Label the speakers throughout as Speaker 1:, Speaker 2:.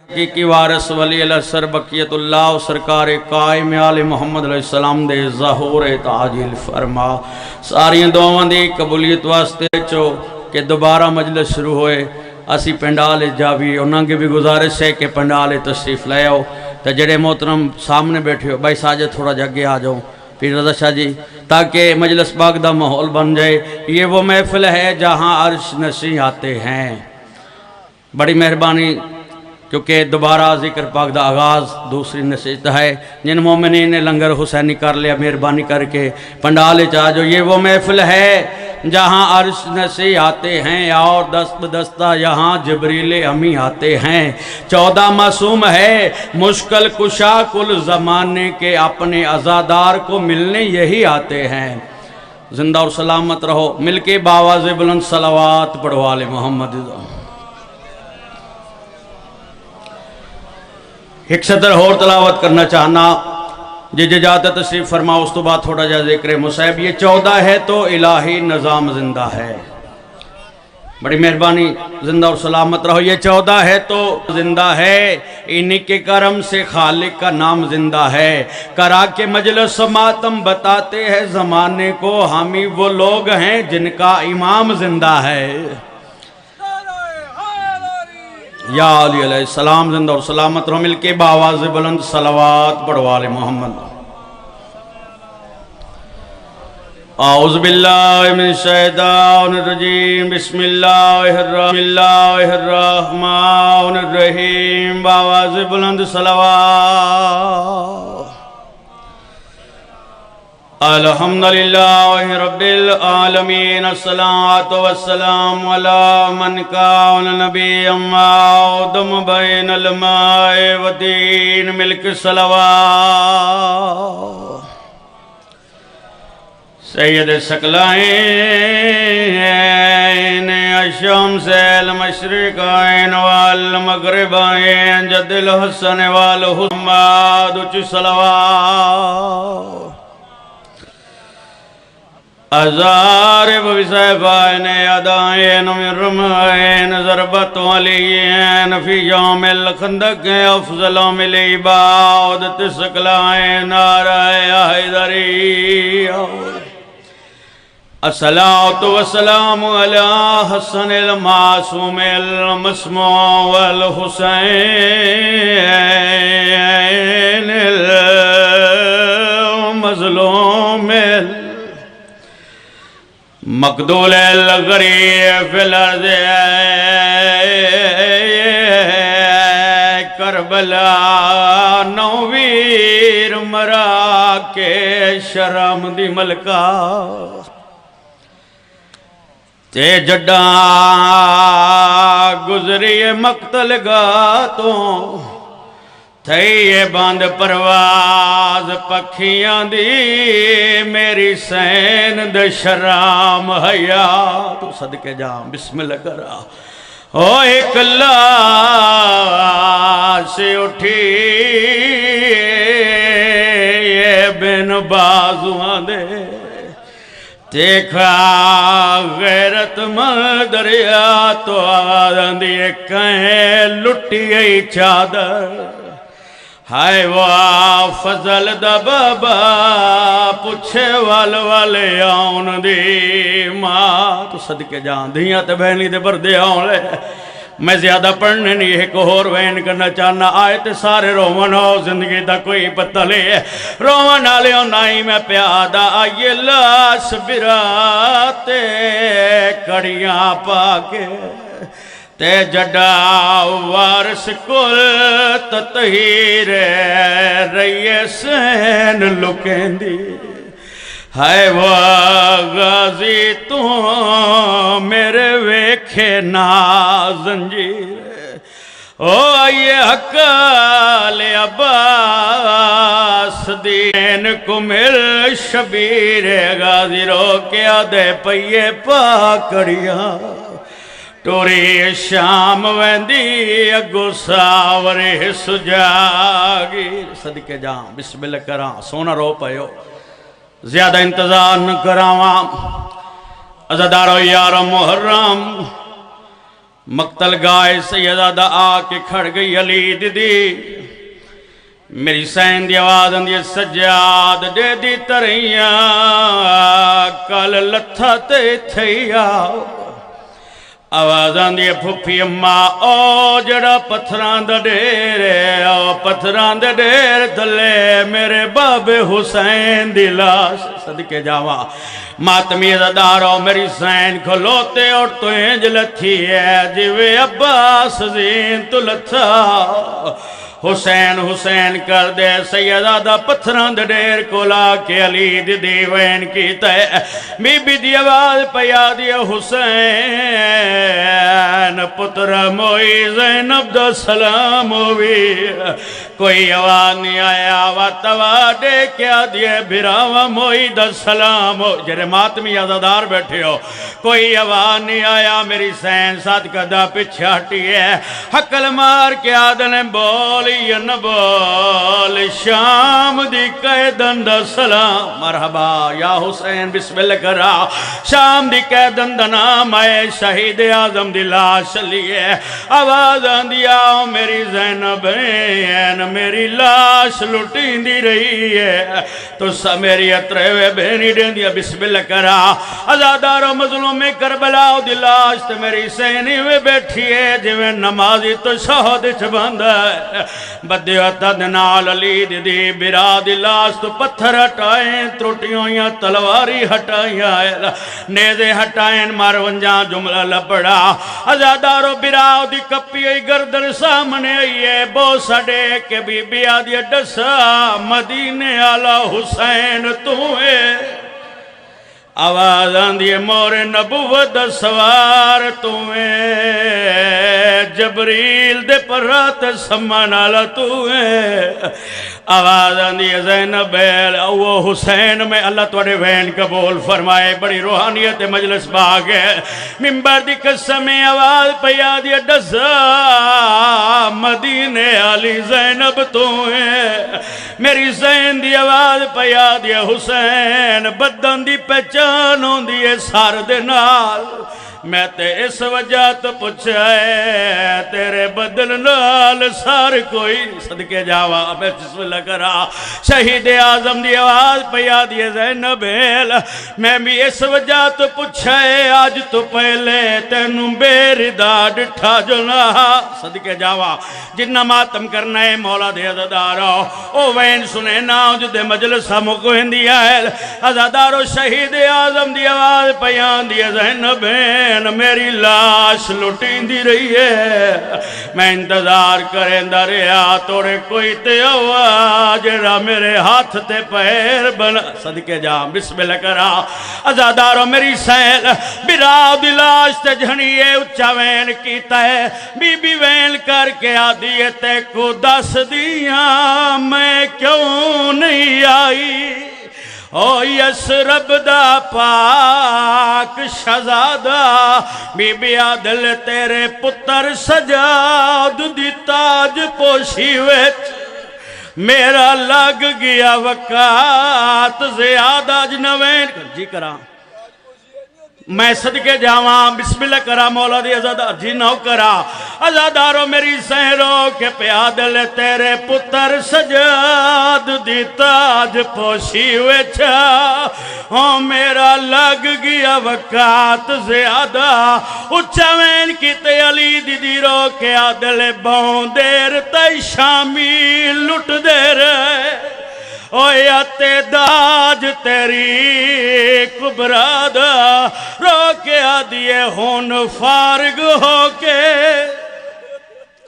Speaker 1: کی وارث ولی الاسر بقیت اللہ سرکار قائم آل محمد علیہ السلام دے ظہور تعجیل فرما ساریاں دعاواں دی قبولیت واسطے چو کہ دوبارہ مجلس شروع ہوئے اسی پنڈال جاوی انہاں کی بھی گزارش ہے کہ پنڈال تشریف لے آؤ تو جڑے محترم سامنے بیٹھے ہو بھائی ساجد تھوڑا جگہ آ جاؤ پیر رضا شاہ جی تاکہ مجلس پاک دا ماحول بن جائے یہ وہ محفل ہے جہاں عرش نشیں آتے ہیں بڑی مہربانی کیونکہ دوبارہ ذکر پاک دا آغاز دوسری نشست ہے جن مومنین نے لنگر حسینی کر لیا مہربانی کر کے پنڈال چاہ جو یہ وہ محفل ہے جہاں عرش نشیں آتے ہیں اور دست دستہ یہاں جبریل امی آتے ہیں 14 معصوم ہے مشکل کشا کل زمانے کے اپنے عزادار کو ملنے یہی آتے ہیں زندہ اور سلامت رہو مل کے باواز بلند صلوات پڑھو آل محمد ایک سطر اور تلاوت کرنا چاہنا جی جاتا تشریف فرماؤ اس تو بعد تھوڑا جا ذکر مصیب یہ 14 ہے تو الہی نظام زندہ ہے بڑی مہربانی زندہ اور سلامت رہو یہ 14 ہے تو زندہ ہے انہی کے کرم سے خالق کا نام زندہ ہے کرا کے مجلس ماتم بتاتے ہیں زمانے کو ہم ہی وہ لوگ ہیں جن کا امام زندہ ہے یا علی علیہ السلام زندہ اور سلامت رہو مل کے باواز بلند صلوات پڑھو آل محمد اعوذ باللہ من الشیطان الرجیم بسم اللہ الرحمن الرحیم باواز بلند صلوات الحمدللہ رب العالمین الصلاة والسلام علی من کان نبی آدم بین الماء والدین ملک صلوات سید ثقلین الشمس المشرقین والمغربین جد الحسن والحماد اچھ صلوات ازارب بسیفائن ادائین من رمائین ضربت علیین فی یوم الخندق افضل من عبادت ثقلین نعرہ حیدری الصلاة والسلام علی حسن المعصوم المسموع والحسین المظلوم مقدول الغریب فی الارض کربلا نویر مرا کے شرم دی ملکہ تے جڈا گزری مقتل گاتوں تھے باند پرواز پکھیاں دی میری سین دے شرام حیات صدقے جام بسم اللہ کرا او ایک لاش اٹھی یہ بن بازوان دے دیکھا غیرت مدریا تو آدھان دیئے کہیں لٹی ای چادر ہائے واہ فضل دا بابا پچھے والے آن دی ماں تو صدقے جان دھیاں تے بہنی دے بردے آن لے میں زیادہ پڑھنے نہیں ایک اور وین کرنا چاہنا آئے تے سارے رومن ہو زندگی دا کوئی پتہ لے رومن آلے ہو نائی میں پیادہ آئیے لاش براتے کڑیاں پاکے تے جڈا وارس کل تطہیر ریسین لکیں دی ہائے غازی تو میرے ویکھے نازنجیر او آئیے حقال عباس دین کو مل شبیر غازی رو کے آدھے پئیے پاکڑیاں ٹوری شام ویندی اگو ساوری سجاگی صدقے جام بسم اللہ کرام سونا رو پہو زیادہ انتظار نہ کراواں عزادارو یار محرم مقتل گائے سیدہ دا آ کے کھڑ گئی علی دی میری سین دی آواز اندی سجاد دے دی تریاں کل لتھا تے تھیا آواز اندی پھپھی اماں او جڑا پتھران دا ڈیر او پتھران دا ڈیر دلے میرے باب حسین دی لاش صدقے جاوا ماتمی عزادارو میری سین کھلوتے اور تو انج لتھی ہے جوے عباس زین تو لتھا حسین حسین کر دے سیدہ دا پتھران دے دیر کولا کے علی دی دیوین کیتا ہے بی بی دی آواز پیا دیا حسین پتر موئی زینب دا سلام ہوئی کوئی آواز نہیں آیا واتوا دے کیا دیے بھراوا موئی دا سلام ہو جرے ماتمی عزادار بیٹھے ہو کوئی آواز نہیں آیا میری سین ساتھ کدہ پچھے ہٹی ہے حقل مار کے آدھنے بول بول شام دی قیدن دا سلام مرحبا یا حسین بسم اللہ کرا شام دی قیدن دا نام آئے شہید اعظم دی لاش لیے آواز آندیا میری زینب میری لاش لٹین دی رہی ہے تو سا میری اترے ہوئے بہنی دین دیا بسم اللہ کرا ازادارو مظلوم کربلا دی لاش تو میری سینی ہوئے بیٹھی ہے جویں نمازی تو شہد چباندہ ہے بدیوتا دنال علی دی برا دی لاش تو پتھر ہٹائیں تروٹیوں یا تلواری ہٹائیں نیزے ہٹائیں مارونجاں جملہ لپڑا ازادارو برا دی کپی ہوئی گردر سامنے آئیے بو سڑے کہ بی بی آدھی ڈسا مدینے آلہ حسین تمہیں آواز آندھی مور نبوت سوار تمہیں جبریل دے پر رات سمان آلہ تمہیں آواز آندھی زینب او حسین میں اللہ توڑے وین قبول فرمائے بڑی روحانیت مجلس باغ ہے ممبر دی قسم آواز پیا دی ڈسا مدینے علی زینب تمہیں میری زین دی آواز پیا دی حسین بدن دی پہچان ہوں دیئے سار دے نال میں تے اس وجہ تو پوچھائے تیرے بدل نال سار کوئی صدقے جاوا میں بسم اللہ کرا شہید اعظم دی آواز پیا دیے زینب میں بھی اس وجہ تو پوچھائے آج تو پہلے تینوں بیر داڑ ٹھا جنا صدقے جاوا جنہ ماتم کرنا ہے مولا دے عزادارو او وین سنے ناؤ جو دے مجلس ہم کو ہندیا ہے عزادارو شہید اعظم دی آواز پیا دیے زینب میری لاش لٹین دی رہی ہے میں انتظار کریں دریا توڑے کوئی تے آواز جڑا میرے ہاتھ تے پیر بنا صدقے جا بسم اللہ کرا عزادارو میری سیل براو دی لاش تے جھنیے اچھا وین کیتا ہے بی بی وین کر کے آدھیے تے کو دس دیا میں کیوں نہیں آئی او یسرب دا پاک شہزادہ بی بی عادل تیرے پتر سجاد دی تاج پوشی ویچ میرا لگ گیا وقات زیادہ جنوین جی کرا میں صدقے جاواں بسم اللہ کرا مولا دی عزادار جی نو کرا عزادارو میری سہرو کے پیادل تیرے پتر سجاد دی تاج پوشی ہوئے چھا او میرا لگ گیا وقات زیادہ اچھا وین کی تے علی دی دی رو کے عادل بہن دیر تے شامی لٹ دے رہے او یا تے داج تیری کبرادہ رو کے آدھیے ہون فارغ ہو کے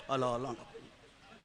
Speaker 1: اللہ اللہ